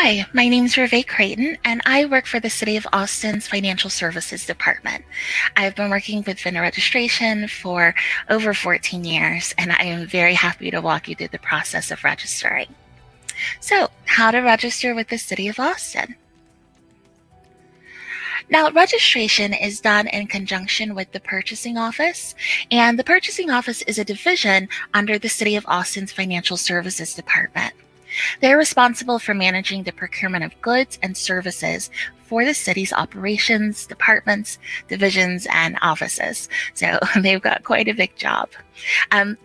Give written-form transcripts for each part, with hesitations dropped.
Hi, my name is Reve Creighton, and I work for the City of Austin's Financial Services Department. I've been working with vendor registration for over 14 years, and I am very happy to walk you through the process of registering. So, how to register with the City of Austin? Now, registration is done in conjunction with the purchasing office, and the purchasing office is a division under the City of Austin's Financial Services Department. They're responsible for managing the procurement of goods and services for the city's operations, departments, divisions, and offices. So they've got quite a big job.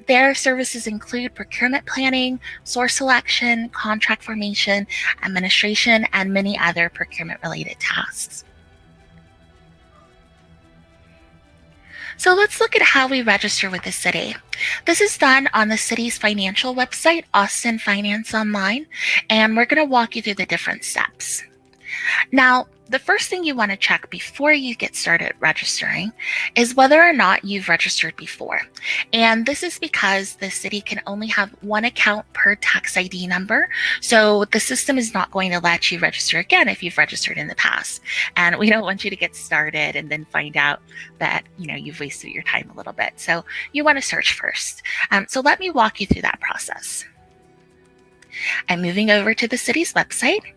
Their services include procurement planning, source selection, contract formation, administration, and many other procurement related tasks. So let's look at how we register with the city. This is done on the city's financial website, Austin Finance Online, and we're going to walk you through the different steps. Now, the first thing you want to check before you get started registering is whether or not you've registered before. And this is because the city can only have one account per tax ID number. So the system is not going to let you register again if you've registered in the past. And we don't want you to get started and then find out that you've wasted your time a little bit. So you want to search first. So let me walk you through that process. I'm moving over to the city's website.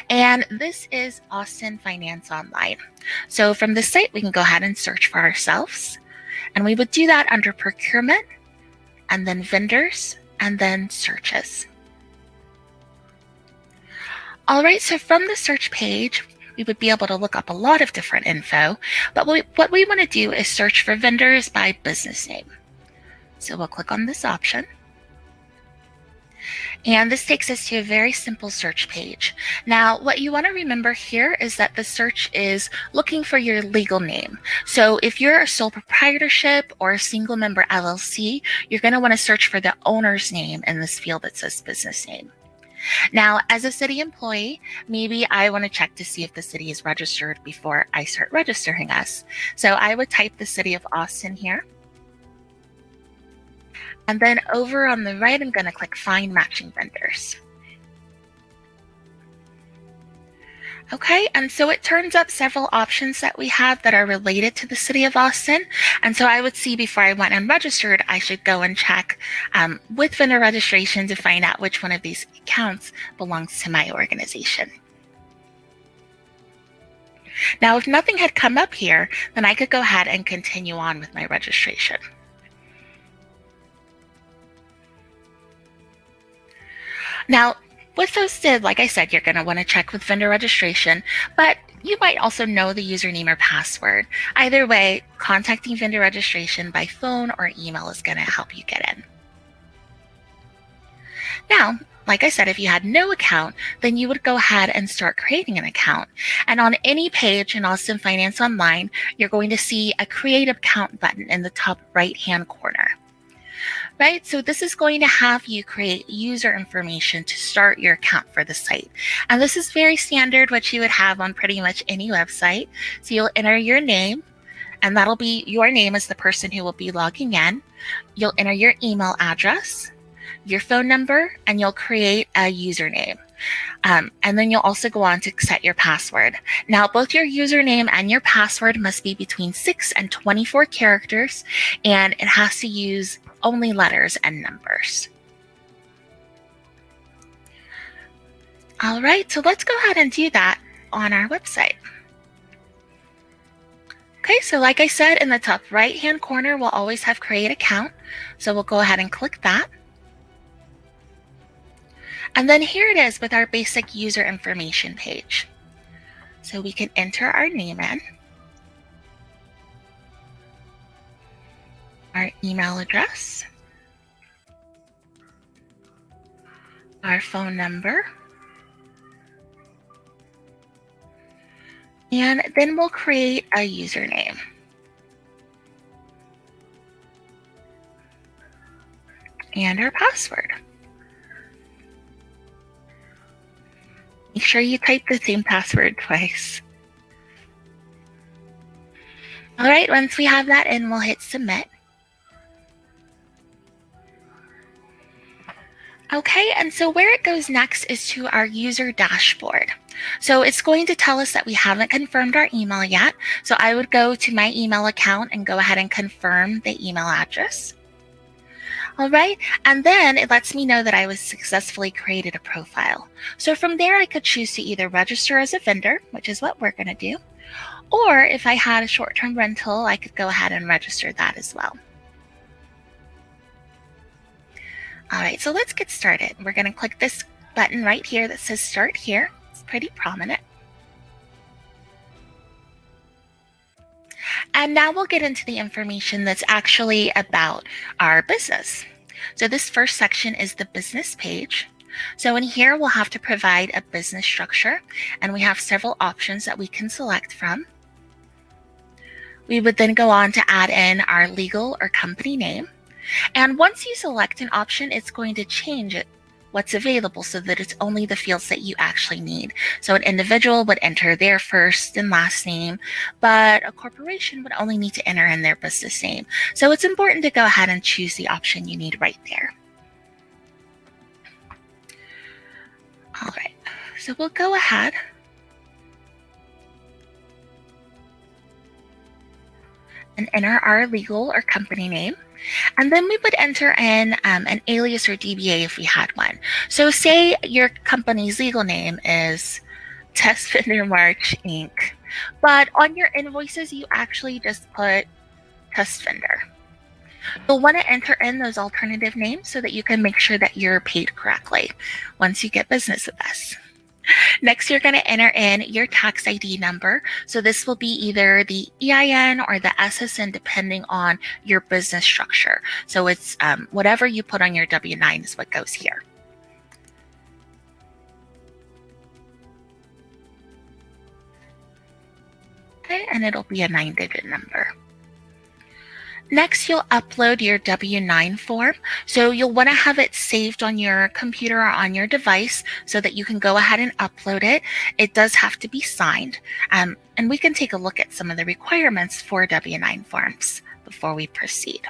And this is Austin Finance Online. So from this site, we can go ahead and search for ourselves. And we would do that under procurement, and then vendors, and then searches. All right, so from the search page, we would be able to look up a lot of different info. But what we want to do is search for vendors by business name. So we'll click on this option. And this takes us to a very simple search page. Now, what you want to remember here is that the search is looking for your legal name. So if you're a sole proprietorship or a single member LLC, you're going to want to search for the owner's name in this field that says business name. Now, as a city employee, maybe I want to check to see if the city is registered before I start registering us. So I would type the City of Austin here. And then over on the right, I'm going to click Find Matching Vendors. Okay, and so it turns up several options that we have that are related to the City of Austin. And so I would see before I went and registered, I should go and check with vendor registration to find out which one of these accounts belongs to my organization. Now, if nothing had come up here, then I could go ahead and continue on with my registration. Now, with those did, like I said, you're going to want to check with vendor registration, but you might also know the username or password. Either way, contacting vendor registration by phone or email is going to help you get in. Now, like I said, if you had no account, then you would go ahead and start creating an account. And on any page in Austin Finance Online, you're going to see a Create Account button in the top right-hand corner. Right, so this is going to have you create user information to start your account for the site. And this is very standard, what you would have on pretty much any website. So you'll enter your name, and that'll be your name as the person who will be logging in. You'll enter your email address, your phone number, and you'll create a username. And then you'll also go on to set your password. Now, both your username and your password must be between 6 and 24 characters, and it has to use only letters and numbers. All right, so let's go ahead and do that on our website. Okay, so like I said, in the top right-hand corner, we'll always have Create Account. So we'll go ahead and click that. And then here it is with our basic user information page. So we can enter our name in, our email address, our phone number, and then we'll create a username. And our password. Make sure you type the same password twice. All right, once we have that in, we'll hit Submit. Okay, and so where it goes next is to our user dashboard. So it's going to tell us that we haven't confirmed our email yet. So I would go to my email account and go ahead and confirm the email address. All right, and then it lets me know that I was successfully created a profile. So from there, I could choose to either register as a vendor, which is what we're going to do, or if I had a short-term rental, I could go ahead and register that as well. All right, so let's get started. We're going to click this button right here that says Start Here. It's pretty prominent. And now we'll get into the information that's actually about our business. So this first section is the business page. So in here, we'll have to provide a business structure, and we have several options that we can select from. We would then go on to add in our legal or company name. And once you select an option, it's going to change it, what's available, so that it's only the fields that you actually need. So an individual would enter their first and last name, but a corporation would only need to enter in their business name. So it's important to go ahead and choose the option you need right there. All right, so we'll go ahead and enter our legal or company name. And then we would enter in an alias or DBA if we had one. So say your company's legal name is Test Vendor March Inc., but on your invoices, you actually just put Test Vendor. You'll want to enter in those alternative names so that you can make sure that you're paid correctly once you get business with us. Next, you're going to enter in your tax ID number. So this will be either the EIN or the SSN depending on your business structure. So it's whatever you put on your W-9 is what goes here. Okay, and it'll be a 9-digit number. Next, you'll upload your W-9 form. So you'll want to have it saved on your computer or on your device so that you can go ahead and upload it. It does have to be signed. And we can take a look at some of the requirements for W-9 forms before we proceed.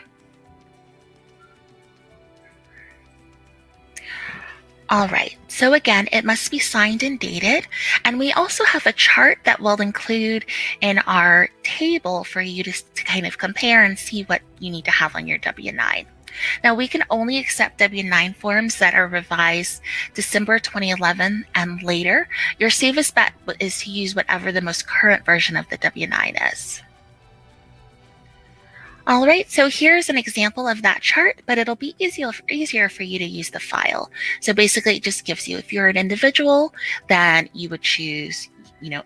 All right, so again, it must be signed and dated. And we also have a chart that we'll include in our table for you to kind of compare and see what you need to have on your W-9. Now, we can only accept W-9 forms that are revised December 2011 and later. Your safest bet is to use whatever the most current version of the W-9 is. All right, so here's an example of that chart, but it'll be easier for you to use the file. So basically, it just gives you, if you're an individual, then you would choose,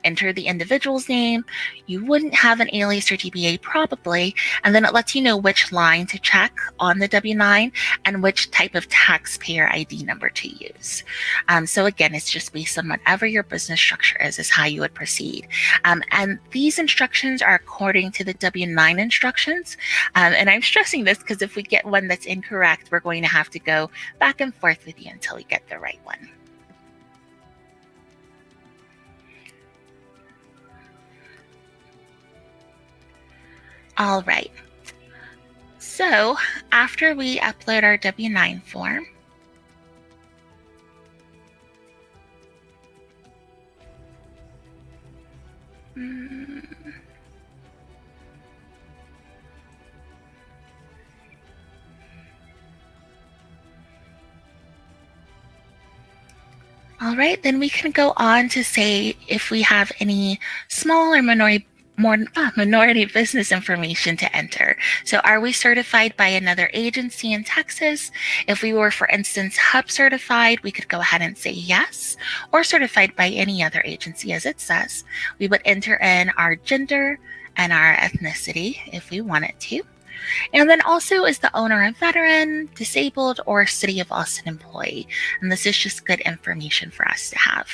enter the individual's name. You wouldn't have an alias or DBA probably, and then it lets you know which line to check on the W-9 and which type of taxpayer ID number to use. So again, it's just based on whatever your business structure is how you would proceed. And these instructions are according to the W-9 instructions. And I'm stressing this because if we get one that's incorrect, we're going to have to go back and forth with you until we get the right one. All right, so after we upload our W-9 form, all right, then we can go on to say if we have any small or minority business information to enter. So are we certified by another agency in Texas? If we were, for instance, HUB certified, we could go ahead and say yes, or certified by any other agency as it says. We would enter in our gender and our ethnicity if we wanted to. And then also, is the owner a veteran, disabled, or City of Austin employee? And this is just good information for us to have.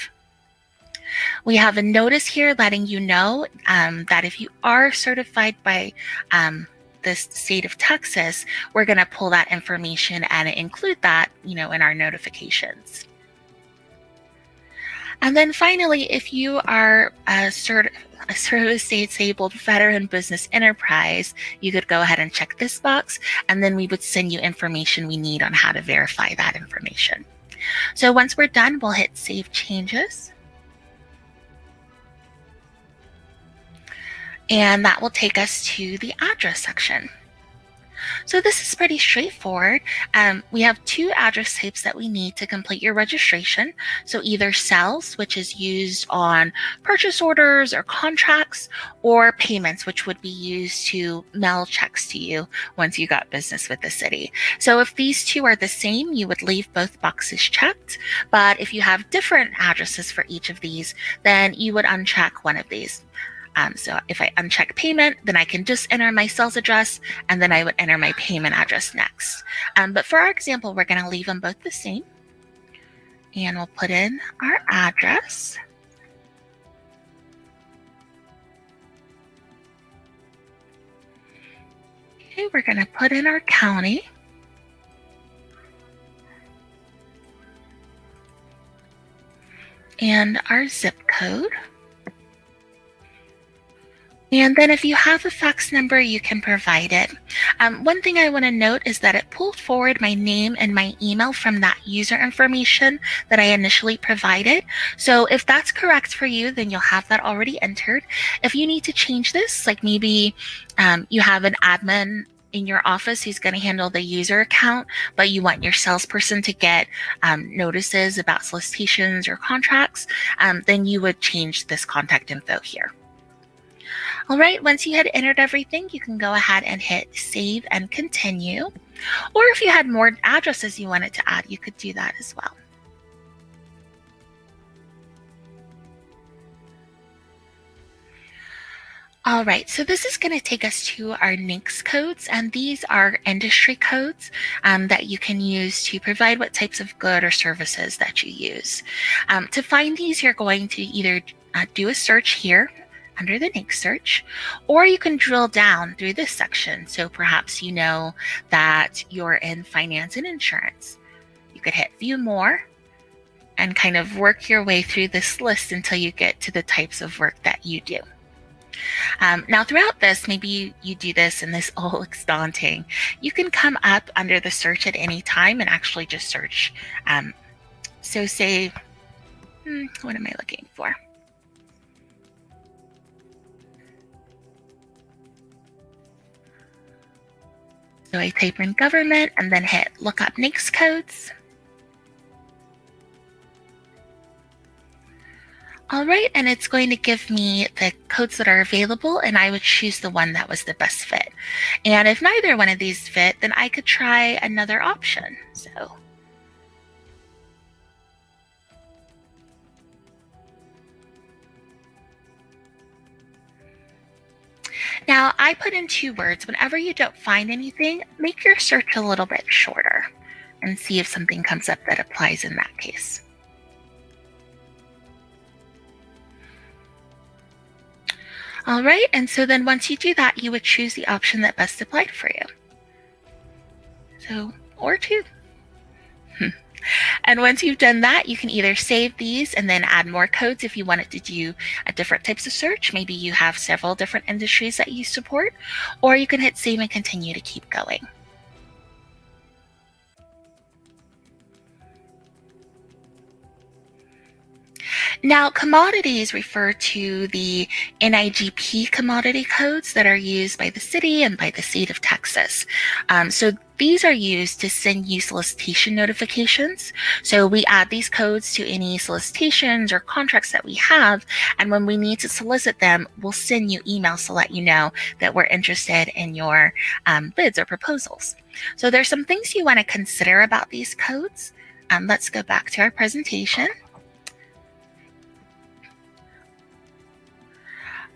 We have a notice here letting you know that if you are certified by the state of Texas, we're going to pull that information and include that, in our notifications. And then finally, if you are a service-disabled veteran business enterprise, you could go ahead and check this box, and then we would send you information we need on how to verify that information. So once we're done, we'll hit Save Changes. And that will take us to the address section. So this is pretty straightforward. We have two address types that we need to complete your registration. So either sales, which is used on purchase orders or contracts, or payments, which would be used to mail checks to you once you got business with the city. So if these two are the same, you would leave both boxes checked. But if you have different addresses for each of these, then you would uncheck one of these. So if I uncheck payment, then I can just enter my sales address, and then I would enter my payment address next. But for our example, we're going to leave them both the same. And we'll put in our address. Okay, we're going to put in our county. And our zip code. And then if you have a fax number, you can provide it. One thing I want to note is that it pulled forward my name and my email from that user information that I initially provided. So if that's correct for you, then you'll have that already entered. If you need to change this, like maybe you have an admin in your office who's going to handle the user account, but you want your salesperson to get notices about solicitations or contracts, then you would change this contact info here. All right, once you had entered everything, you can go ahead and hit Save and Continue. Or if you had more addresses you wanted to add, you could do that as well. All right, so this is going to take us to our NAICS codes, and these are industry codes that you can use to provide what types of good or services that you use. To find these, you're going to either do a search here under the NAICS search, or you can drill down through this section. So perhaps you know that you're in finance and insurance. You could hit View More and kind of work your way through this list until you get to the types of work that you do. Now throughout this, maybe you do this and this all looks daunting. You can come up under the search at any time and actually just search. So say, what am I looking for? So I type in government and then hit look up NAICS codes. All right, and it's going to give me the codes that are available, and I would choose the one that was the best fit. And if neither one of these fit, then I could try another option. So now I put in 2 words. Whenever you don't find anything, make your search a little bit shorter and see if something comes up that applies in that case. All right, and so then once you do that, you would choose the option that best applied for you. So, or 2. And once you've done that, you can either save these and then add more codes if you wanted to do different types of search. Maybe you have several different industries that you support, or you can hit Save and Continue to keep going. Now, commodities refer to the NIGP commodity codes that are used by the city and by the state of Texas. So these are used to send you solicitation notifications. So we add these codes to any solicitations or contracts that we have, and when we need to solicit them, we'll send you emails to let you know that we're interested in your bids or proposals. So there's some things you want to consider about these codes. Let's go back to our presentation.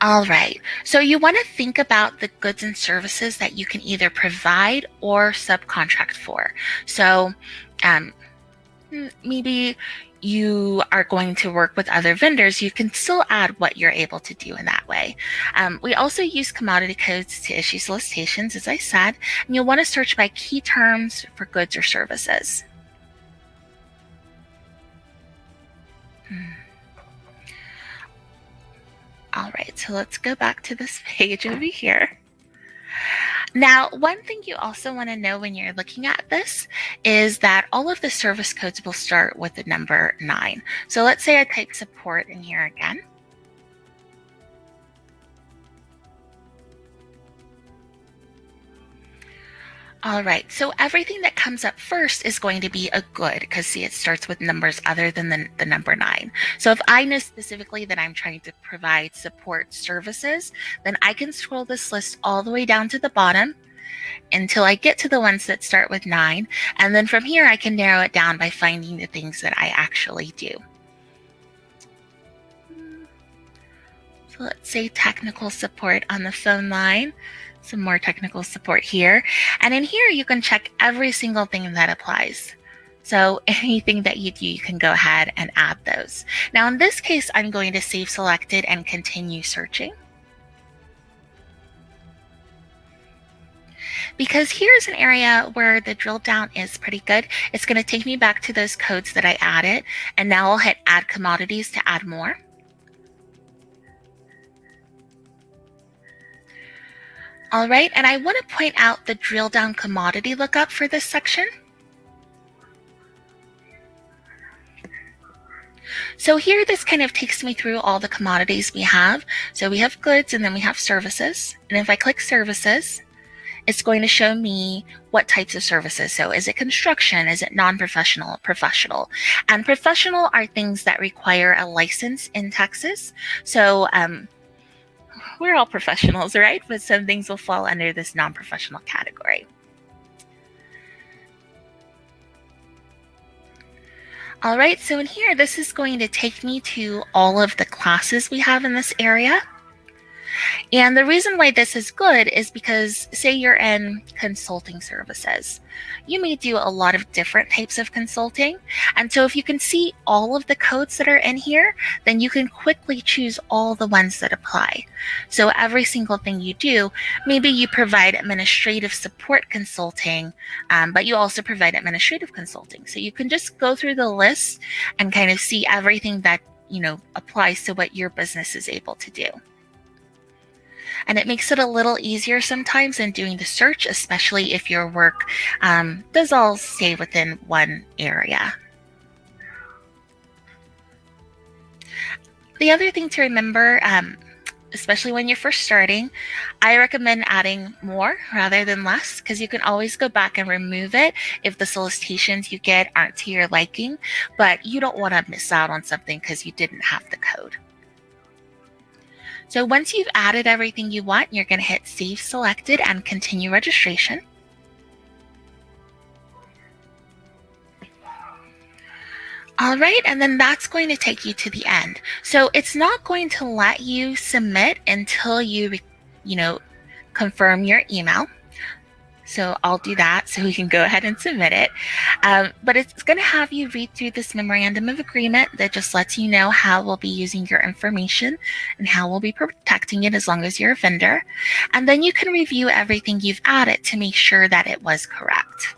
All right, so you want to think about the goods and services that you can either provide or subcontract for. So maybe you are going to work with other vendors, you can still add what you're able to do in that way. We also use commodity codes to issue solicitations, as I said, and you'll want to search by key terms for goods or services. All right, so let's go back to this page over here. Now, one thing you also want to know when you're looking at this is that all of the service codes will start with the number 9. So let's say I type support in here again. All right, so everything that comes up first is going to be a good because see, it starts with numbers other than the number 9. So if I know specifically that I'm trying to provide support services, then I can scroll this list all the way down to the bottom until I get to the ones that start with 9. And then from here, I can narrow it down by finding the things that I actually do. So let's say technical support on the phone line. Some more technical support here. And in here, you can check every single thing that applies. So anything that you do, you can go ahead and add those. Now, in this case, I'm going to save selected and continue searching. Because here's an area where the drill down is pretty good. It's going to take me back to those codes that I added. And now I'll hit add commodities to add more. All right, and I want to point out the drill down commodity lookup for this section. So here, this kind of takes me through all the commodities we have. So we have goods and then we have services. And if I click services, it's going to show me what types of services. So is it construction? Is it non-professional? Professional? And professional are things that require a license in Texas. So we're all professionals, right? But some things will fall under this non-professional category. All right, so in here, this is going to take me to all of the classes we have in this area. And the reason why this is good is because, say you're in consulting services, you may do a lot of different types of consulting. And so if you can see all of the codes that are in here, then you can quickly choose all the ones that apply. So every single thing you do, maybe you provide administrative support consulting, but you also provide administrative consulting. So you can just go through the list and kind of see everything that, applies to what your business is able to do. And it makes it a little easier sometimes in doing the search, especially if your work does all stay within one area. The other thing to remember, especially when you're first starting, I recommend adding more rather than less because you can always go back and remove it if the solicitations you get aren't to your liking, but you don't want to miss out on something because you didn't have the code. So once you've added everything you want, you're going to hit Save Selected and Continue Registration. All right, and then that's going to take you to the end. So it's not going to let you submit until you, confirm your email. So I'll do that so we can go ahead and submit it. But it's going to have you read through this memorandum of agreement that just lets you know how we'll be using your information and how we'll be protecting it as long as you're a vendor. And then you can review everything you've added to make sure that it was correct.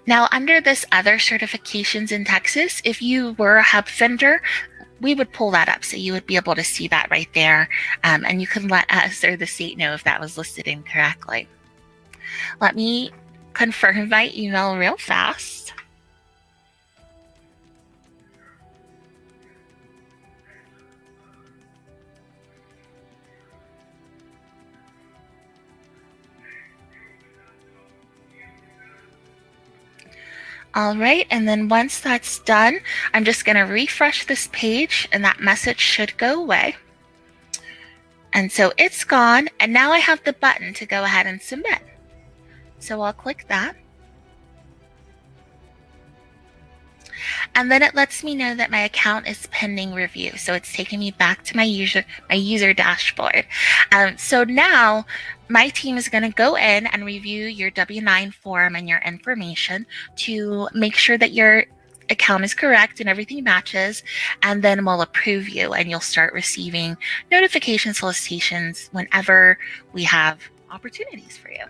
Now, under this other certifications in Texas, if you were a hub vendor, we would pull that up so you would be able to see that right there, and you can let us or the state know if that was listed incorrectly. Let me confirm my email real fast. All right, and then once that's done, I'm just going to refresh this page and that message should go away. And so it's gone, and now I have the button to go ahead and submit. So I'll click that. And then it lets me know that my account is pending review. So it's taking me back to my user dashboard. So now my team is going to go in and review your W-9 form and your information to make sure that your account is correct and everything matches, and then we'll approve you and you'll start receiving notification solicitations whenever we have opportunities for you.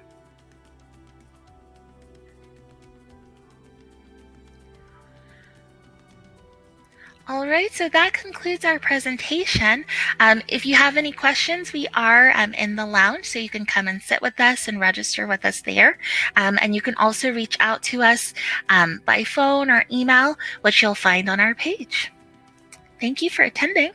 All right, so that concludes our presentation. If you have any questions, we are in the lounge, so you can come and sit with us and register with us there. And you can also reach out to us by phone or email, which you'll find on our page. Thank you for attending.